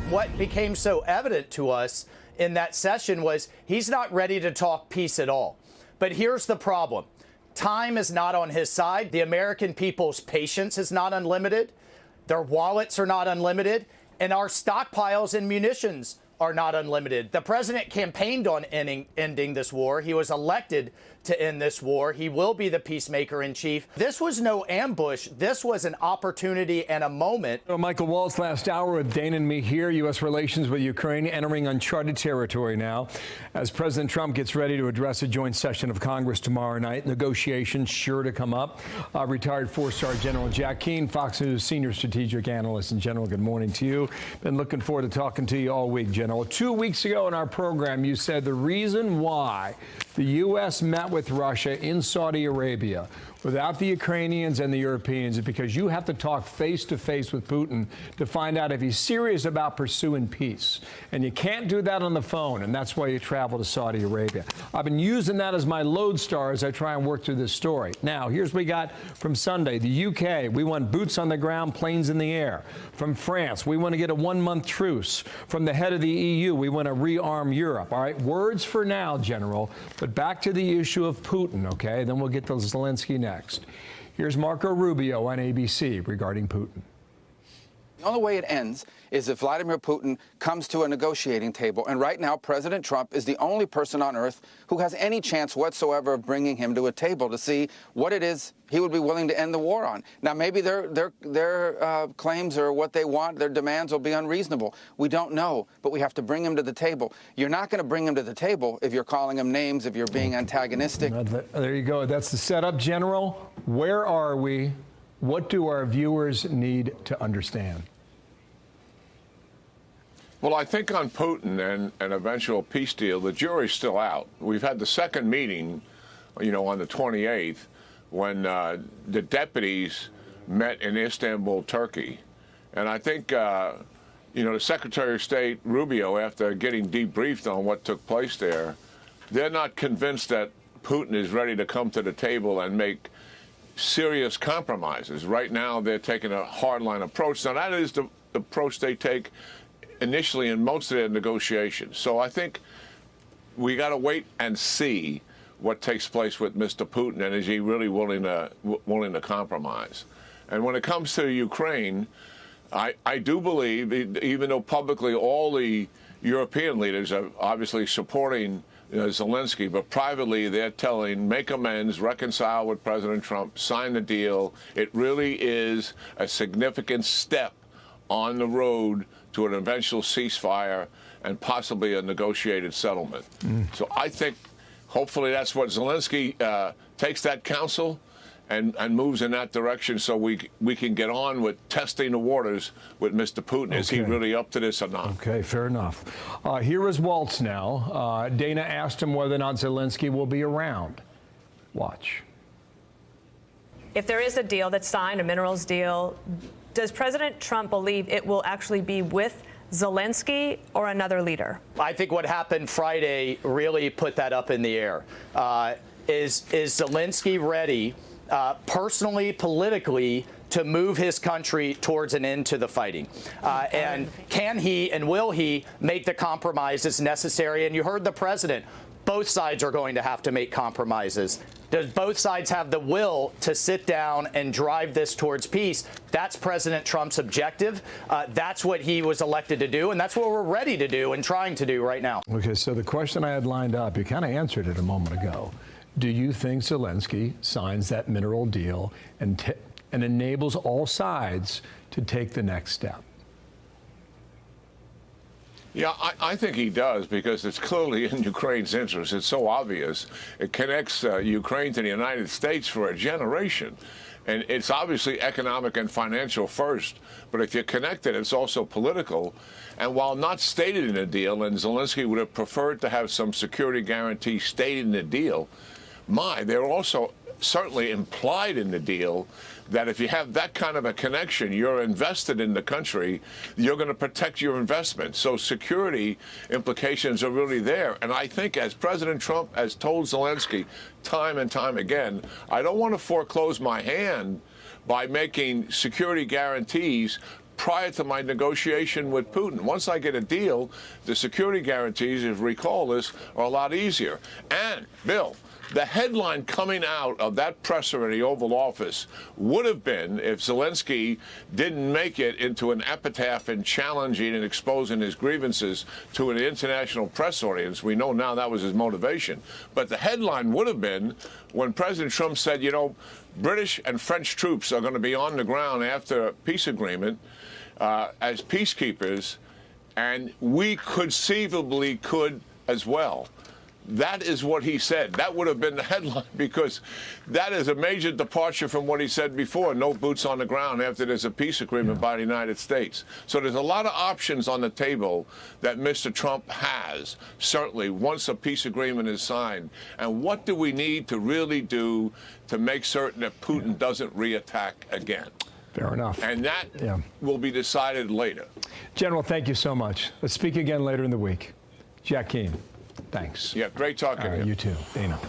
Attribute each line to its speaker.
Speaker 1: What became so evident to us in that session was he's not ready to talk peace at all. But here's the problem. Time is not on his side. The American people's patience is not unlimited. Their wallets are not unlimited. And our stockpiles and munitions are not unlimited. The president campaigned on ending this war. He was elected to end this war. He will be the peacemaker in chief. This was no ambush. This was an opportunity and a moment.
Speaker 2: Michael Waltz, last hour with Dana and me here. U.S. relations with Ukraine entering uncharted territory now as President Trump gets ready to address a joint session of Congress tomorrow night. Negotiations sure to come up. Retired four-star General Jack Keane, Fox News senior strategic analyst. And General, good morning to you. Been looking forward to talking to you all week, General. 2 weeks ago in our program, you said the reason why the U.S. met with Russia in Saudi Arabia without the Ukrainians and the Europeans is because you have to talk face-to-face with Putin to find out if he's serious about pursuing peace. And you can't do that on the phone, and that's why you travel to Saudi Arabia. I've been using that as my lodestar as I try and work through this story. Now, here's what we got from Sunday. The UK, we want boots on the ground, planes in the air. From France, we want to get a one-month truce. From the head of the EU, we want to rearm Europe. All right, words for now, General, but back to the issue of Putin, okay? Then we'll get to Zelenskyy next. Here's Marco Rubio on ABC regarding Putin.
Speaker 3: The only way it ends is if Vladimir Putin comes to a negotiating table. And right now, President Trump is the only person on earth who has any chance whatsoever of bringing him to a table to see what it is he would be willing to end the war on. Now, maybe their claims or what they want, their demands will be unreasonable. We don't know, but we have to bring him to the table. You're not going to bring him to the table if you're calling him names, if you're being antagonistic.
Speaker 2: There you go. That's the setup, General. Where are we? What do our viewers need to understand?
Speaker 4: Well, I think on Putin and an eventual peace deal, the jury's still out. We've had the second meeting, on the 28th, when the deputies met in Istanbul, Turkey. And I think, the Secretary of State, Rubio, after getting debriefed on what took place there, they're not convinced that Putin is ready to come to the table and make serious compromises. Right now, they're taking a hardline approach. Now, that is the approach they take initially in most of their negotiations. So I think we got to wait and see what takes place with Mr. Putin, and is he really willing to compromise. And when it comes to Ukraine, I do believe, even though publicly all the European leaders are obviously supporting Zelenskyy, but privately they're telling, make amends, reconcile with President Trump, sign the deal. It really is a significant step on the road to an eventual ceasefire and possibly a negotiated settlement. So I think hopefully that's what Zelenskyy takes that counsel and moves in that direction, so we can get on with testing the waters with Mr. Putin. Okay. Is he really up to this or not?
Speaker 2: Okay, fair enough. Here is Waltz now. Dana asked him whether or not Zelenskyy will be around. Watch.
Speaker 5: If there is a deal that's signed, a minerals deal, does President Trump believe it will actually be with Zelenskyy or another leader?
Speaker 1: I think what happened Friday really put that up in the air. Is Zelenskyy ready, personally, politically, to move his country towards an end to the fighting? And can he and will he make the compromises necessary? And you heard the president. Both sides are going to have to make compromises. Does both sides have the will to sit down and drive this towards peace? That's President Trump's objective. That's what he was elected to do, and that's what we're ready to do and trying to do right now.
Speaker 2: Okay, so the question I had lined up, you kind of answered it a moment ago. Do you think Zelenskyy signs that mineral deal and enables all sides to take the next step?
Speaker 4: Yeah, I think he does, because it's clearly in Ukraine's interest. It's so obvious. It connects Ukraine to the United States for a generation. And it's obviously economic and financial first. But if you connect it, it's also political. And while not stated in the deal, and Zelenskyy would have preferred to have some security guarantee stated in the deal, they're also certainly implied in the deal that if you have that kind of a connection, you're invested in the country, you're going to protect your investment. So security implications are really there. And I think, as President Trump has told Zelenskyy time and time again, I don't want to foreclose my hand by making security guarantees prior to my negotiation with Putin. Once I get a deal, the security guarantees, if you recall this, are a lot easier. And, Bill, the headline coming out of that presser in the Oval Office would have been, if Zelenskyy didn't make it into an epitaph in challenging and exposing his grievances to an international press audience. We know now that was his motivation. But the headline would have been when President Trump said, you know, British and French troops are going to be on the ground after a peace agreement as peacekeepers, and we conceivably could as well. That is what he said. That would have been the headline, because that is a major departure from what he said before, no boots on the ground after there's a peace agreement by the United States. So there's a lot of options on the table that Mr. Trump has, certainly, once a peace agreement is signed. And what do we need to really do to make certain that Putin doesn't reattack again?
Speaker 2: Fair enough.
Speaker 4: And that will be decided later.
Speaker 2: General, thank you so much. Let's speak again later in the week. Jack Keane. Thanks.
Speaker 4: Yeah, great talking to you.
Speaker 2: You too, Dana.